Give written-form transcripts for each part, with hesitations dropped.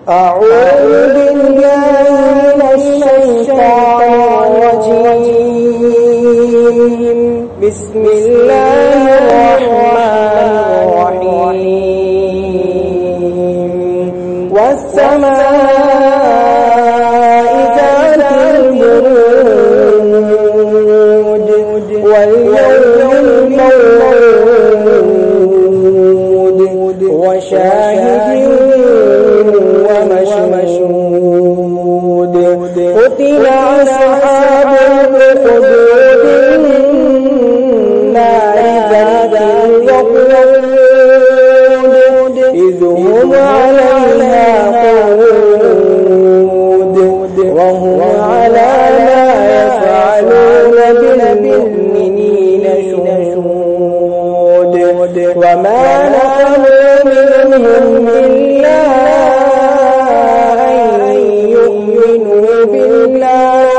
أعوذ بالله من الشيطان الرجيم. بسم الله الرحمن الرحيم. والسماء ذات البروج واليوم الموعود وشاهد ومشهود. قتل أصحاب الأخدود النار ذات الوقود إذ هم عليها قعود وهم على ما يفعلون بالمؤمنين شهود. وما نقموا منهم إلا أن يؤمنوا بالله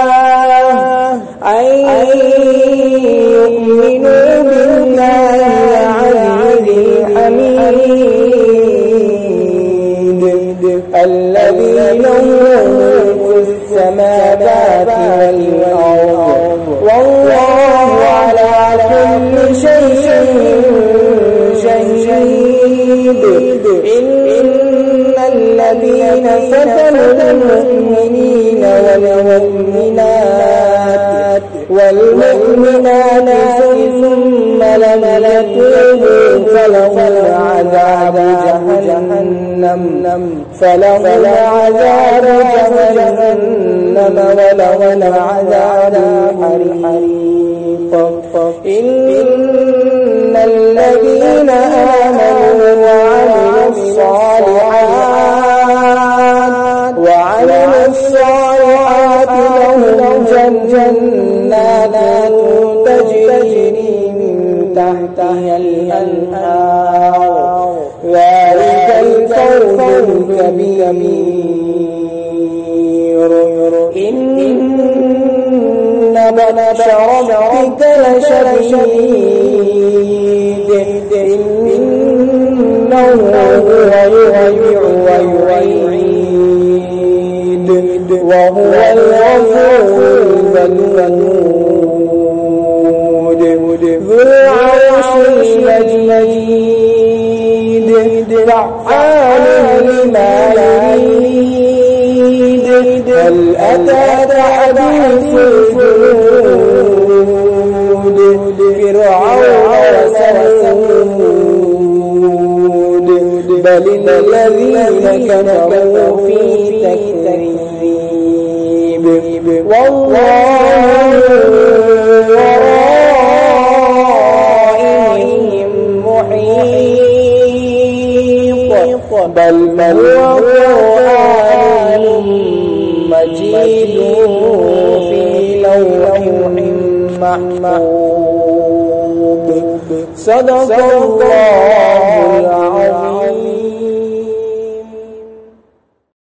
العزيز الحميد الذي له ملك السماوات والأرض والله على كل شيء شهيد. إن الذين فتنوا المؤمنين والمؤمنات ثم لم يتوبوا فلهم عذاب جهنم ولهم عذاب الحريق. إن الذين آمنوا وعملوا الصالحات لهم جنات تجري من تحتها الأنهار ذلك الفوز الكبير. إن بطش ربك لشديد إنه هو يبدئ ويعيد وهو الغفور الودود ذو العرش المجيد فعال لما يريد. هل أتاك حديث الجنود فرعون وثمود بل الذين كفروا في تكذيب والله ورائهم محيط بل هو قرآن مجيد في لوح محفوظ. صدق الله العظيم.